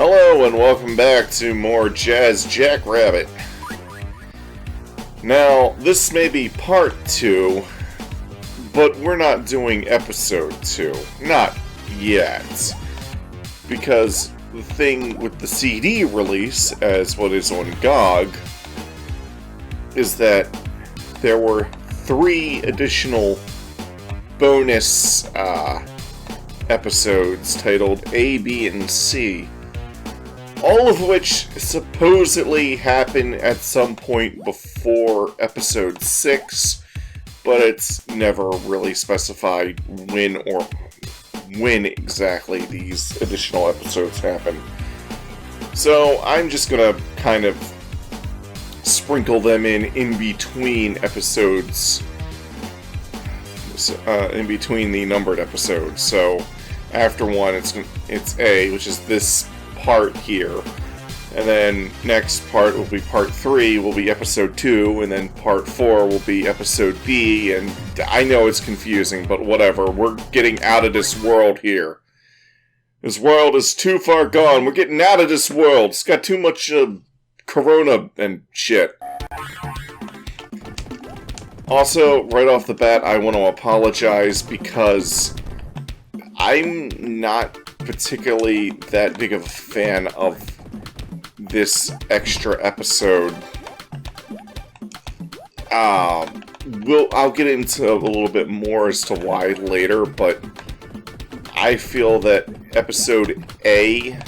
Hello and welcome back to more Jazz Jackrabbit. Now, this may be part 2, but we're not doing episode 2. Not yet. Because the thing with the CD release, as what is on GOG, is that there were 3 additional bonus episodes titled A, B, and C. All of which supposedly happen at some point before episode 6, but it's never really specified when exactly these additional episodes happen. So I'm just gonna kind of sprinkle them in between episodes, in between the numbered episodes. So after 1, it's A, which is this part here, and then next part will be part 3, will be episode 2, and then part 4 will be episode B, and I know it's confusing, but whatever, we're getting out of this world here. This world is too far gone, we're getting out of this world, it's got too much corona and shit. Also, right off the bat, I want to apologize because I'm not particularly that big of a fan of this extra episode. I'll get into a little bit more as to why later, but I feel that episode A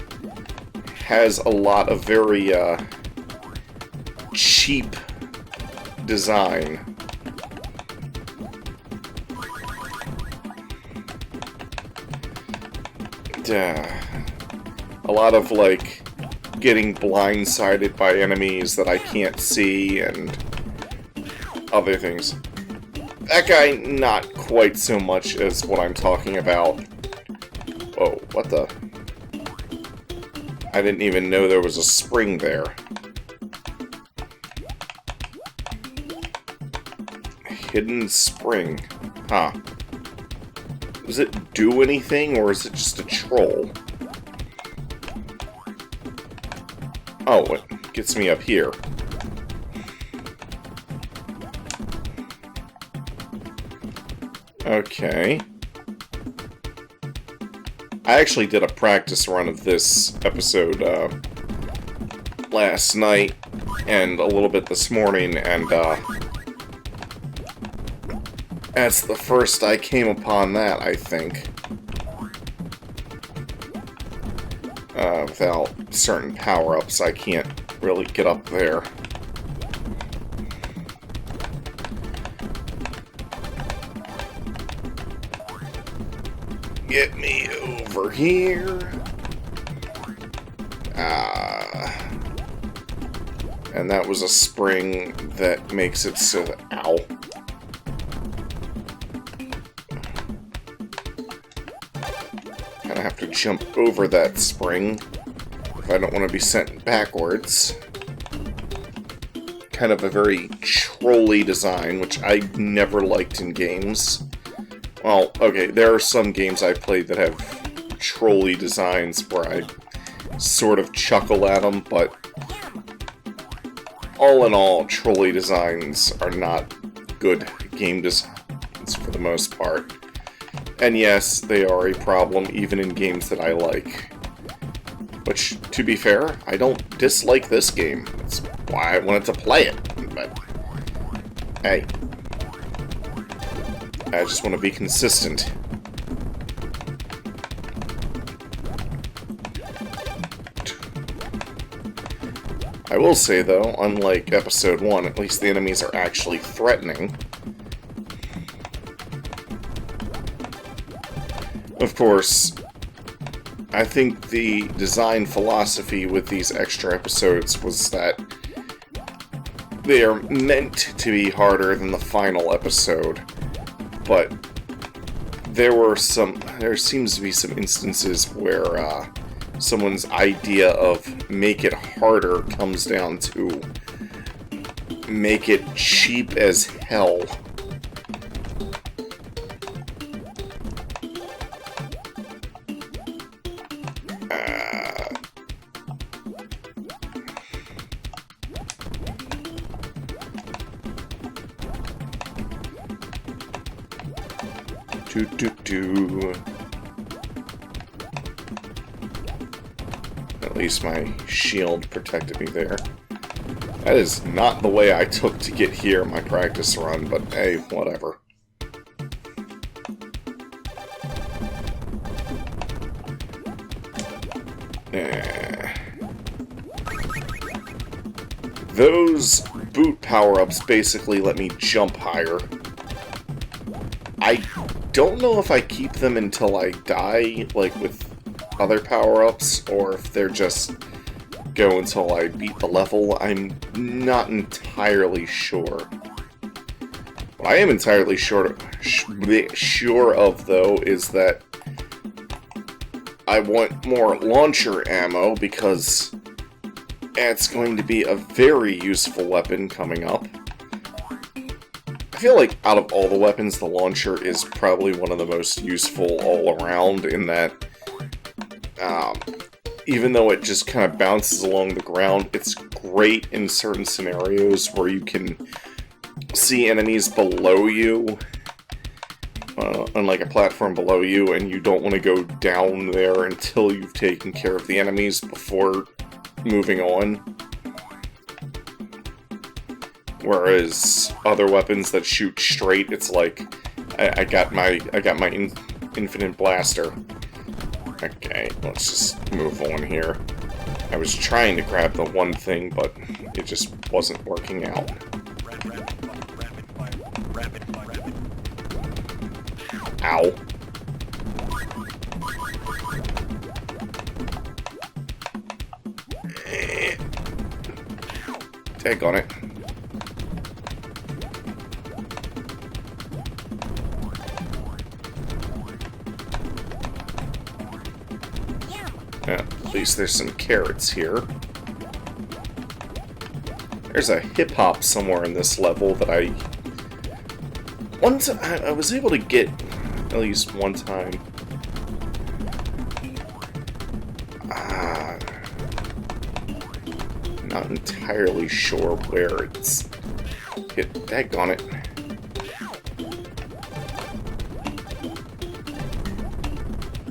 has a lot of very cheap design. A lot of, like, getting blindsided by enemies that I can't see, and other things. That guy, not quite so much as what I'm talking about. Whoa, what the? I didn't even know there was a spring there. Hidden spring. Huh. Does it do anything, or is it just a troll? Oh, it gets me up here. Okay. I actually did a practice run of this episode last night, and a little bit this morning, and that's the first I came upon that, I think. Without certain power-ups, I can't really get up there. Get me over here. And that was a spring that makes it so that... Ow. I have to jump over that spring if I don't want to be sent backwards. Kind of a very trolly design, which I never liked in games. Well, okay, there are some games I played that have trolly designs where I sort of chuckle at them, but all in all, trolly designs are not good game designs for the most part. And yes, they are a problem even in games that I like. Which, to be fair, I don't dislike this game. That's why I wanted to play it. But, hey. I just want to be consistent. I will say, though, unlike episode 1, at least the enemies are actually threatening. Of course, I think the design philosophy with these extra episodes was that they are meant to be harder than the final episode, but there seems to be some instances where someone's idea of make it harder comes down to make it cheap as hell. Do. At least my shield protected me there. That is not the way I took to get here in my practice run, but hey, whatever. Those boot power-ups basically let me jump higher. I don't know if I keep them until I die, like with other power-ups, or if they're just go until I beat the level. I'm not entirely sure. What I am entirely sure of, though, is that I want more launcher ammo, because it's going to be a very useful weapon coming up. I feel like out of all the weapons, the launcher is probably one of the most useful all around, in that even though it just kind of bounces along the ground, it's great in certain scenarios where you can see enemies below you, on like a platform below you, and you don't want to go down there until you've taken care of the enemies before moving on. Whereas other weapons that shoot straight, it's like I got my infinite blaster. Okay, let's just move on here. I was trying to grab the one thing, but it just wasn't working out. Ow. Daggone it. Yeah, at least there's some carrots here. There's a hip-hop somewhere in this level that I was able to get at least one time. Not entirely sure where it's hit. Daggone it.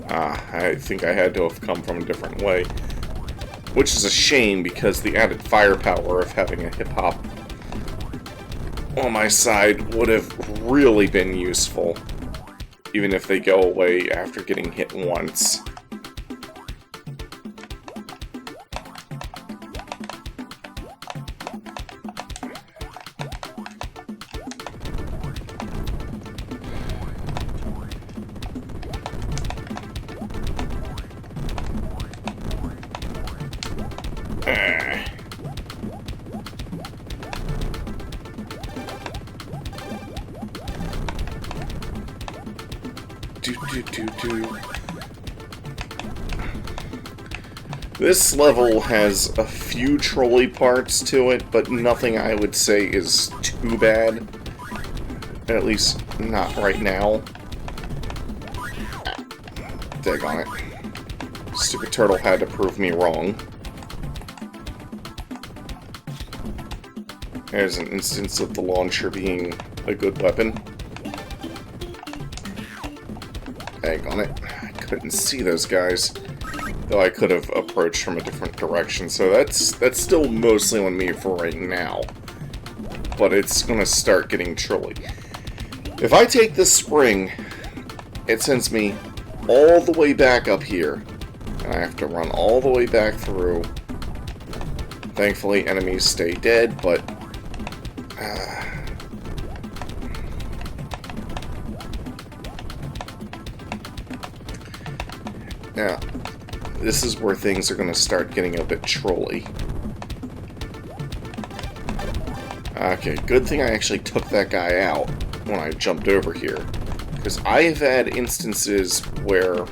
I think I had to have come from a different way. Which is a shame, because the added firepower of having a hip-hop on my side would have really been useful. Even if they go away after getting hit once. This level has a few trolley parts to it, but nothing I would say is too bad. At least, not right now. Daggone it. Stupid turtle had to prove me wrong. There's an instance of the launcher being a good weapon. Daggone it. I couldn't see those guys. Though I could have approached from a different direction, so that's still mostly on me for right now. But it's gonna start getting trolly. If I take this spring, it sends me all the way back up here. And I have to run all the way back through. Thankfully, enemies stay dead, but... Now, this is where things are going to start getting a bit trolly. Okay, good thing I actually took that guy out when I jumped over here. Because I have had instances where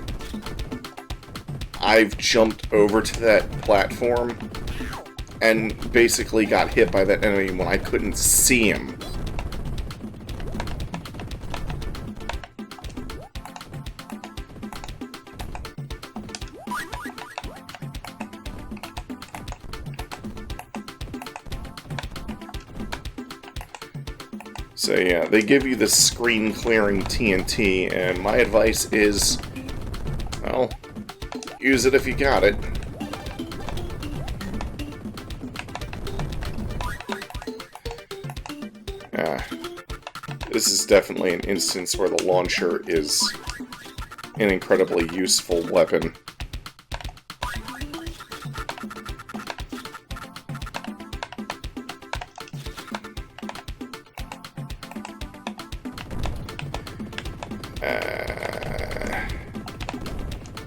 I've jumped over to that platform and basically got hit by that enemy when I couldn't see him. So yeah, they give you the screen-clearing TNT, and my advice is, well, use it if you got it. This is definitely an instance where the launcher is an incredibly useful weapon.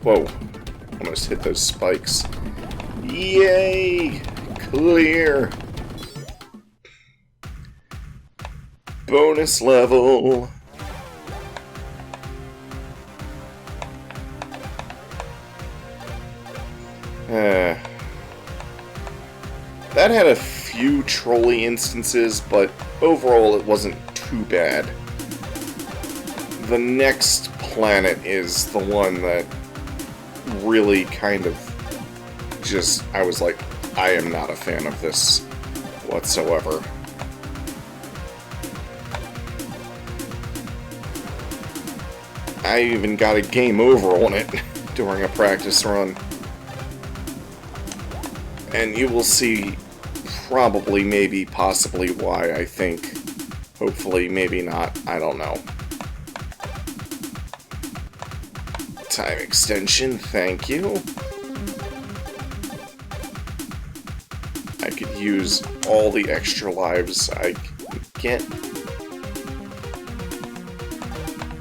Whoa. Almost hit those spikes. Yay! Clear! Bonus level! That had a few trolley instances, but overall it wasn't too bad. The next planet is the one that really kind of just, I was like, I am not a fan of this whatsoever. I even got a game over on it during a practice run. And you will see probably, maybe, possibly why, I think. Hopefully, maybe not. I don't know. Time extension, thank you. I could use all the extra lives I get.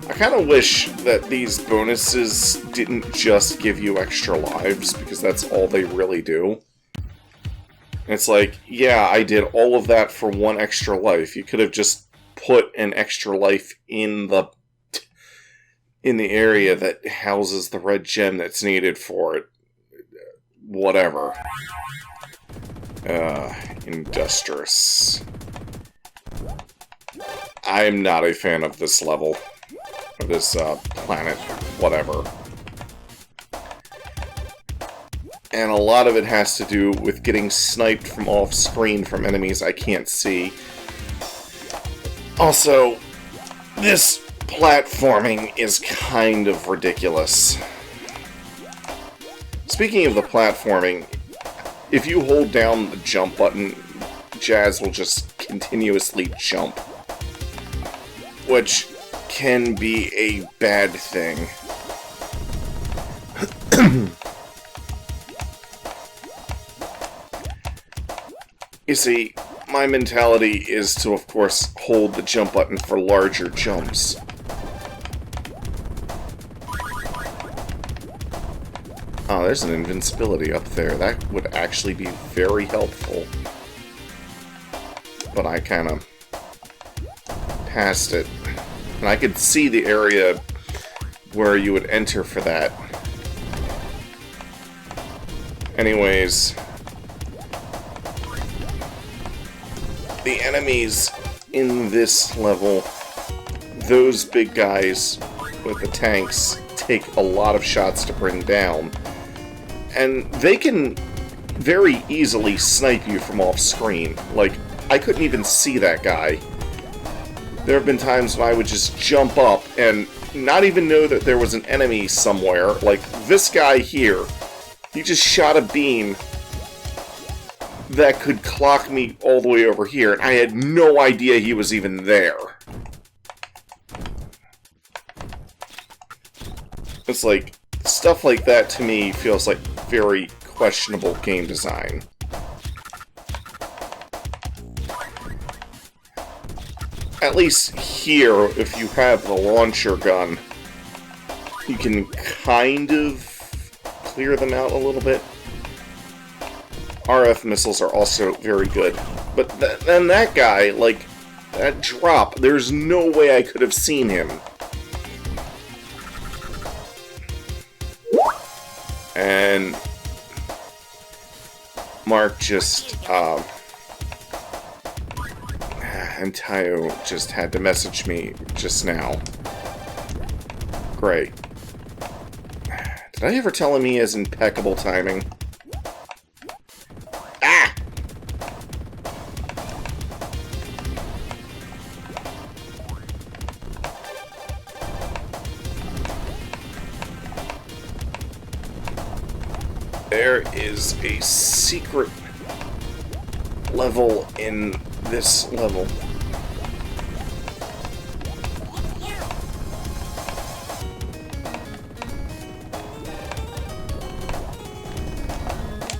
I kind of wish that these bonuses didn't just give you extra lives, because that's all they really do. It's like, yeah, I did all of that for one extra life. You could have just put an extra life in the area that houses the red gem that's needed for it. Whatever. Industrious. I'm not a fan of this level. Or this, planet. Whatever. And a lot of it has to do with getting sniped from off-screen from enemies I can't see. Also, this platforming is kind of ridiculous. Speaking of the platforming, if you hold down the jump button, Jazz will just continuously jump. Which can be a bad thing. You see, my mentality is to, of course, hold the jump button for larger jumps. Oh, there's an invincibility up there. That would actually be very helpful. But I kind of passed it. And I could see the area where you would enter for that. Anyways, the enemies in this level, those big guys with the tanks, take a lot of shots to bring down. And they can very easily snipe you from off screen. Like, I couldn't even see that guy. There have been times when I would just jump up and not even know that there was an enemy somewhere. Like, this guy here, he just shot a beam that could clock me all the way over here, and I had no idea he was even there. It's like, stuff like that to me feels like very questionable game design. At least here, if you have the launcher gun, you can kind of clear them out a little bit. RF missiles are also very good. But then that guy, like, that drop, there's no way I could have seen him. And Mark just, and Tayo just had to message me just now. Great. Did I ever tell him he has impeccable timing? Ah! there is a secret level in this level.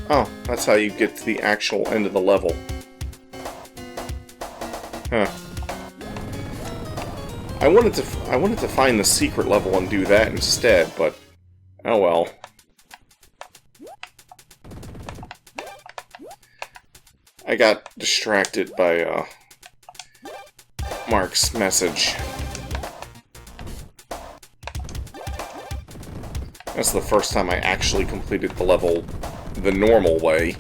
Oh, that's how you get to the actual end of the level. Huh. I wanted to find the secret level and do that instead, but oh well. I got distracted by Mark's message. That's the first time I actually completed the level the normal way.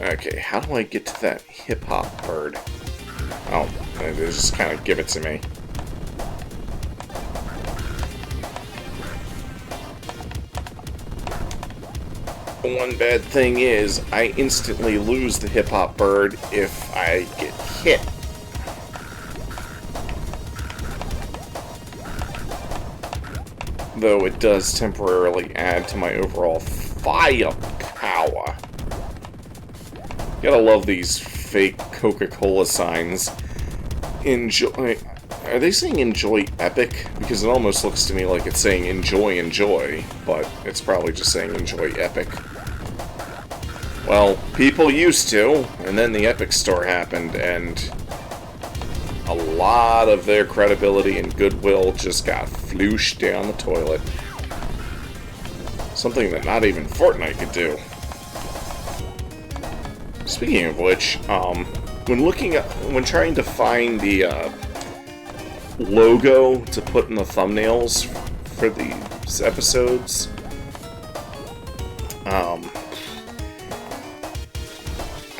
Okay, how do I get to that hip-hop bird? Oh, they just kind of give it to me. One bad thing is, I instantly lose the hip-hop bird if I get hit. Though it does temporarily add to my overall firepower. Gotta love these fake Coca-Cola signs. Enjoy... Are they saying enjoy epic? Because it almost looks to me like it's saying enjoy, enjoy. But it's probably just saying enjoy epic. Well, people used to, and then the Epic Store happened, and a lot of their credibility and goodwill just got flooshed down the toilet. Something that not even Fortnite could do. Speaking of which, when trying to find the logo to put in the thumbnails for these episodes,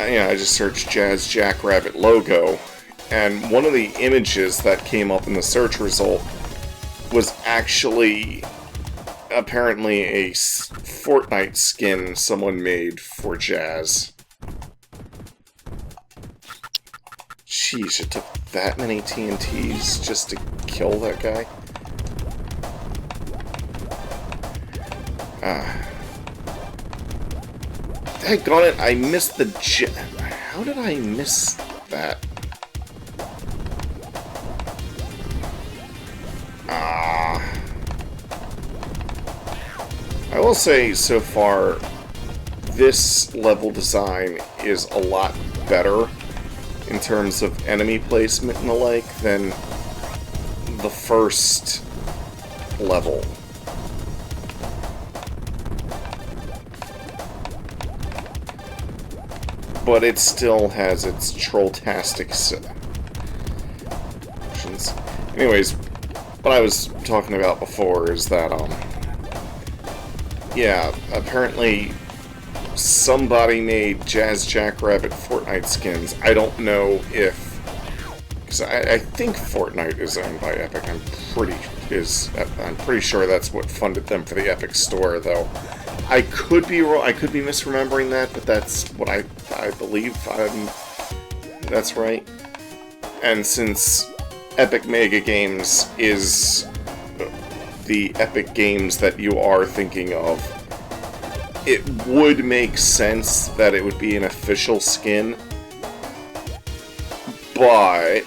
I just searched Jackrabbit logo, and one of the images that came up in the search result was actually apparently a Fortnite skin someone made for Jazz. Jeez, it took that many TNTs just to kill that guy? Daggone it, I missed the How did I miss that? I will say, so far, this level design is a lot better in terms of enemy placement and the like than the first level. But it still has its troll-tastic options. Anyways, what I was talking about before is that, yeah, apparently somebody made Jackrabbit Fortnite skins. I don't know if... because I think Fortnite is owned by Epic. I'm pretty sure that's what funded them for the Epic Store, though. I could be wrong. I could be misremembering that, but that's what I believe. That's right. And since Epic Mega Games is the Epic Games that you are thinking of, it would make sense that it would be an official skin, but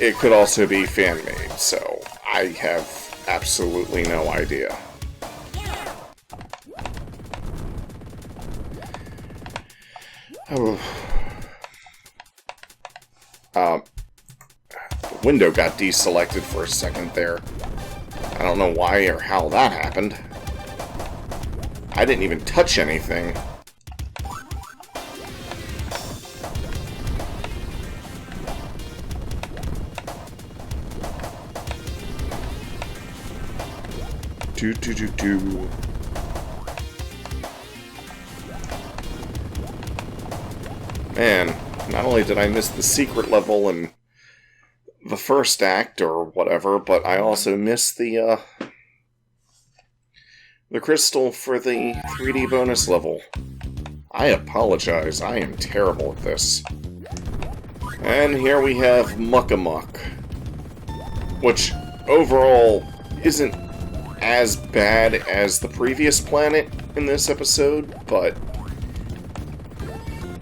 it could also be fan-made, so I have absolutely no idea. Oh. The window got deselected for a second there. I don't know why or how that happened. I didn't even touch anything. Do. Man, not only did I miss the secret level in the first act or whatever, but I also missed the crystal for the 3D bonus level. I apologize, I am terrible at this. And here we have Muck-a-Muck, which overall isn't as bad as the previous planet in this episode, but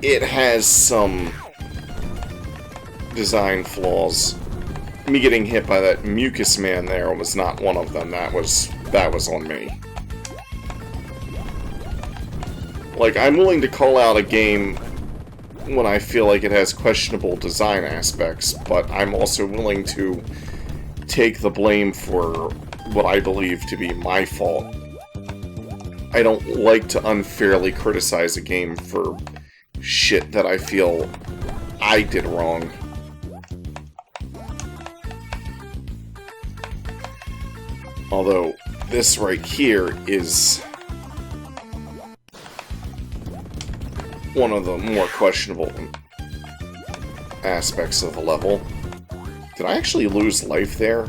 it has some design flaws. Me getting hit by that mucus man there was not one of them. That was on me. Like, I'm willing to call out a game when I feel like it has questionable design aspects, but I'm also willing to take the blame for what I believe to be my fault. I don't like to unfairly criticize a game for shit that I feel I did wrong. Although, this right here is one of the more questionable aspects of the level. Did I actually lose life there?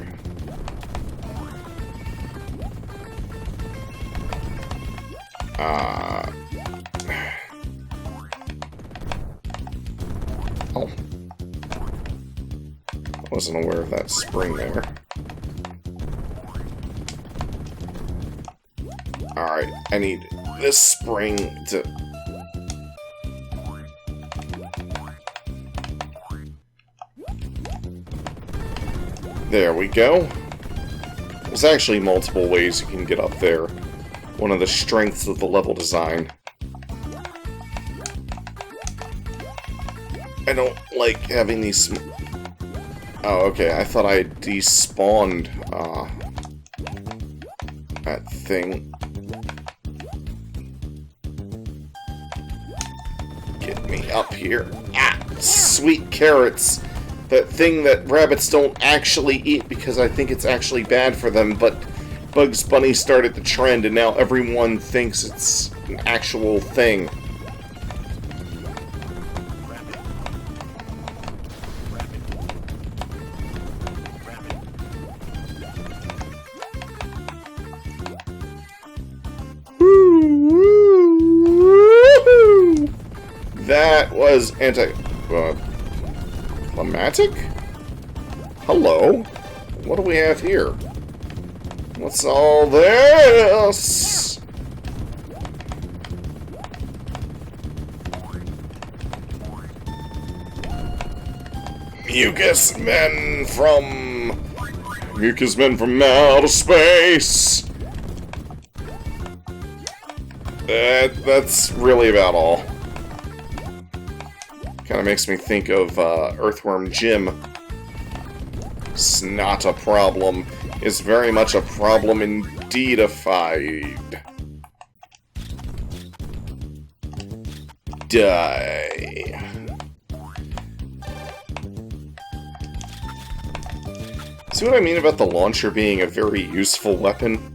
Oh. I wasn't aware of that spring there. Alright, I need this spring to... There we go. There's actually multiple ways you can get up there. One of the strengths of the level design. I don't like having these... Oh, okay. I thought I despawned that thing. Get me up here. Ah! Sweet carrots! That thing that rabbits don't actually eat because I think it's actually bad for them, but Bugs Bunny started the trend and now everyone thinks it's an actual thing. That was climatic? Hello? What do we have here? What's all this? Mucus men from outer space. That's really about all. Kind of makes me think of Earthworm Jim. It's not a problem. It's very much a problem indeedified. Die. See what I mean about the launcher being a very useful weapon?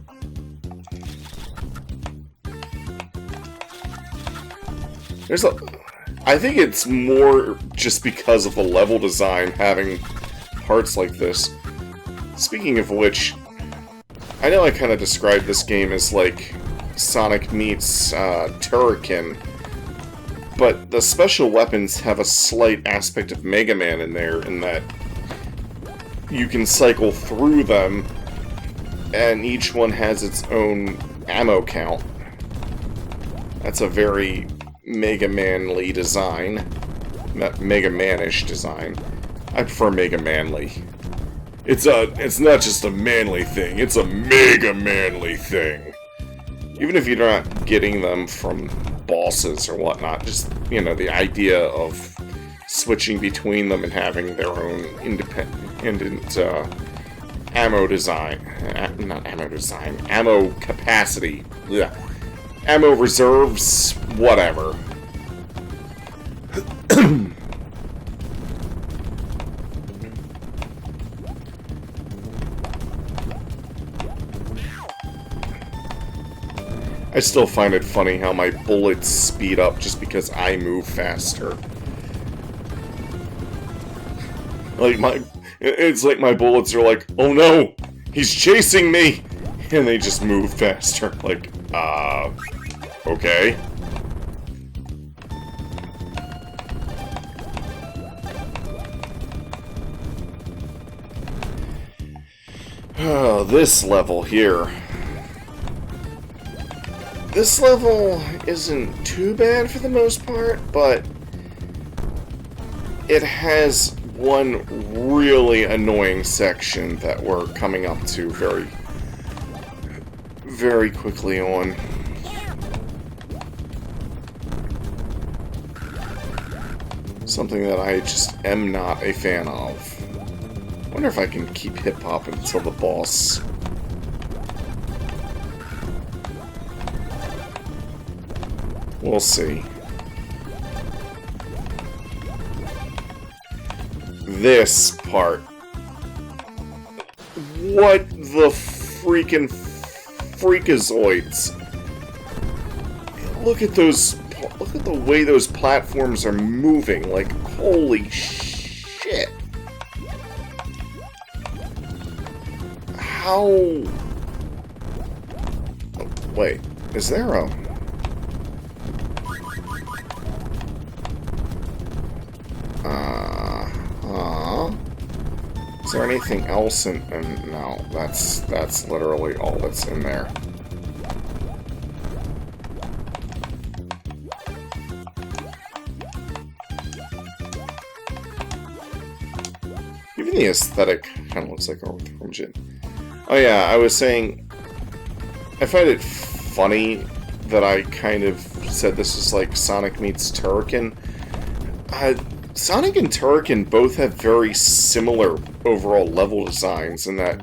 I think it's more just because of the level design having parts like this. Speaking of which, I know I kind of described this game as like Sonic meets Turrican, but the special weapons have a slight aspect of Mega Man in there, in that you can cycle through them, and each one has its own ammo count. That's a very Mega Man-ly design. Mega Man-ish design. I prefer Mega Man-ly. It's not just a manly thing, it's a Mega Man-ly thing. Even if you're not getting them from bosses or whatnot, just, you know, the idea of switching between them and having their own independent ammo design. Not ammo design. Ammo capacity. Yeah. Ammo reserves, whatever. I still find it funny how my bullets speed up just because I move faster. It's like my bullets are like, oh no, he's chasing me! And they just move faster. Like, okay. Oh, this level here. This level isn't too bad for the most part, but it has one really annoying section that we're coming up to very, very quickly on. Something that I just am not a fan of. I wonder if I can keep hip-hop until the boss. We'll see. This part. What the freaking freakazoids? Look at those. Look at the way those platforms are moving. Like, holy shit. How? Oh, wait, is there a? Is there anything else in? No, that's literally all that's in there. Even the aesthetic kind of looks like Earthworm Jim. Oh yeah, I was saying, I find it funny that I kind of said this is like Sonic meets Turrican. Sonic and Turrican both have very similar overall level designs in that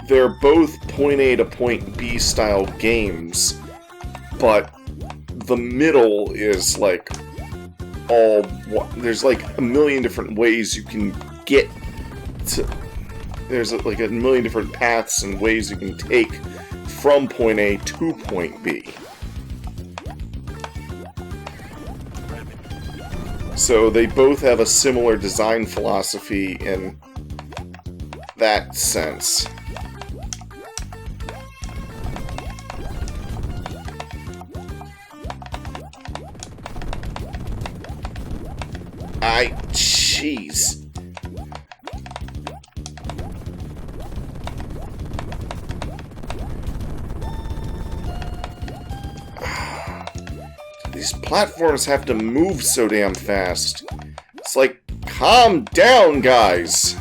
they're both point A to point B style games, but the middle is like there's like a million different ways you can get to. There's like a million different paths and ways you can take from point A to point B. So they both have a similar design philosophy in that sense. Jeez. These platforms have to move so damn fast. It's like, calm down, guys.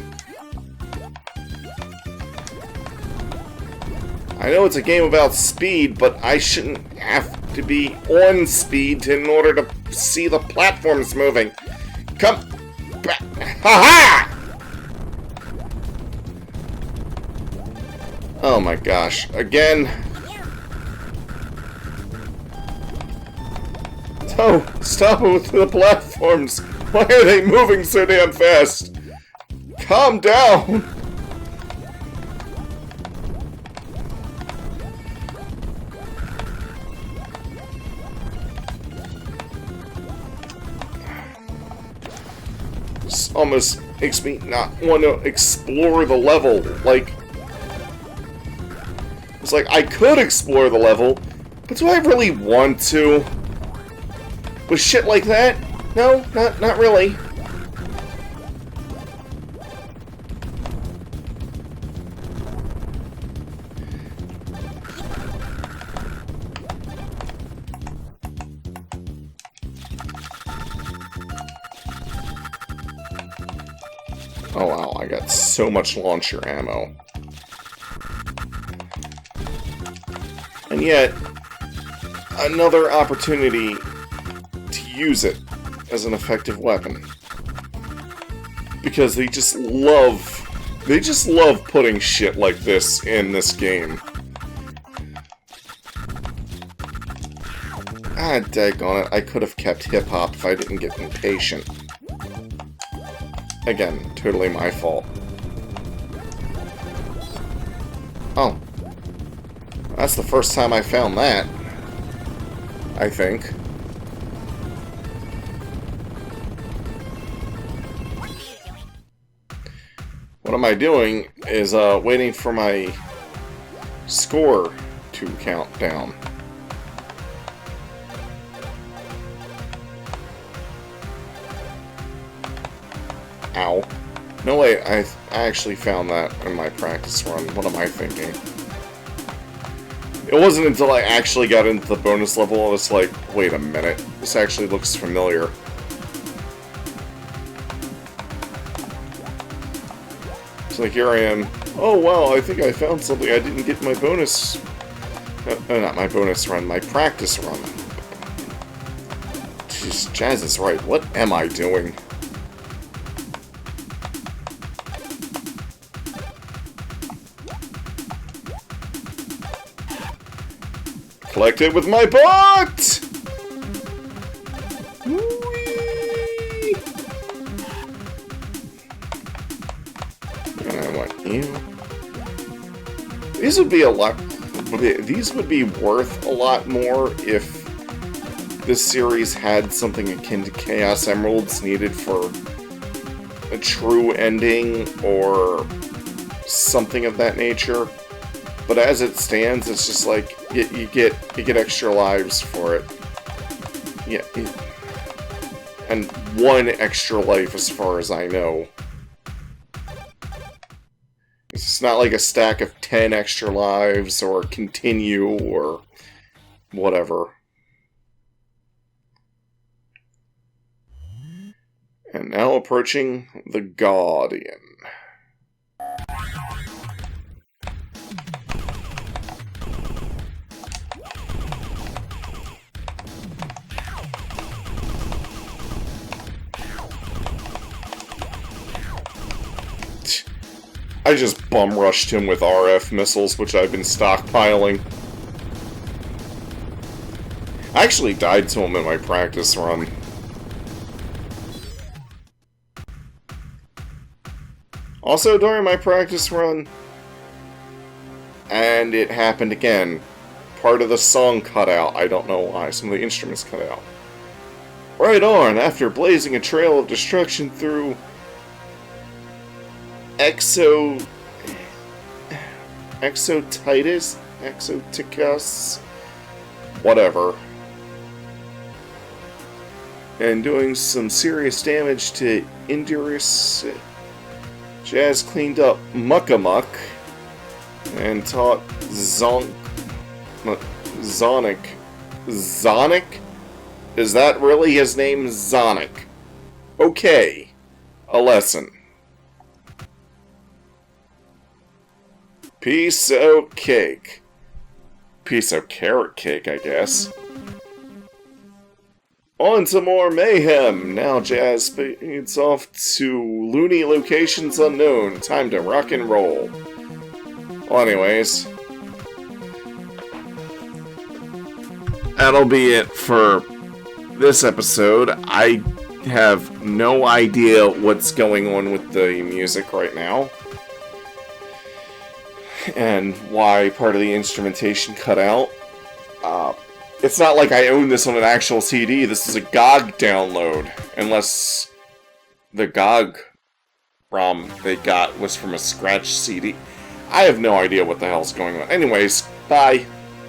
I know it's a game about speed, but I shouldn't have to be on speed in order to see the platforms moving. Come back. Ha-ha! Oh my gosh. Again. Oh, stop with the platforms. Why are they moving so damn fast? Calm down. This almost makes me not want to explore the level. Like, it's like I could explore the level, but do I really want to? With shit like that? No, not really. Oh wow, I got so much launcher ammo. And yet, another opportunity to use it as an effective weapon. Because they just love putting shit like this in this game. Ah, daggone it, I could have kept hip-hop if I didn't get impatient. Again, totally my fault. Oh. That's the first time I found that. I think. What am I doing is waiting for my score to count down. Ow. No way, I actually found that in my practice run. What am I thinking? It wasn't until I actually got into the bonus level I was like, wait a minute, this actually looks familiar. So here I am. Oh wow, I think I found something I didn't get in my bonus... not my bonus run, my practice run. Jeez, Jazz is right. What am I doing? Collect it with my butt! Whee! And I want you. These would be a lot... These would be worth a lot more if this series had something akin to Chaos Emeralds needed for a true ending or something of that nature. But as it stands, it's just like you get extra lives for it. Yeah, and one extra life as far as I know. It's not like a stack of 10 extra lives or continue or whatever. And now approaching the Guardian. I just bum-rushed him with RF missiles, which I've been stockpiling. I actually died to him in my practice run. Also, during my practice run, and it happened again, part of the song cut out. I don't know why. Some of the instruments cut out. Right on, after blazing a trail of destruction through Exoticus, whatever, and doing some serious damage to Indurus, Jazz cleaned up Muckamuck and taught Zoonik. Zoonik? Is that really his name, Zoonik? Okay, a lesson. Piece of cake. Piece of carrot cake, I guess. On to more mayhem! Now Jazz speeds off to loony locations unknown. Time to rock and roll. Well, anyways, that'll be it for this episode. I have no idea what's going on with the music right now. And why part of the instrumentation cut out. It's not like I own this on an actual CD. This is a GOG download. Unless the GOG ROM they got was from a scratch CD. I have no idea what the hell's going on. Anyways, bye.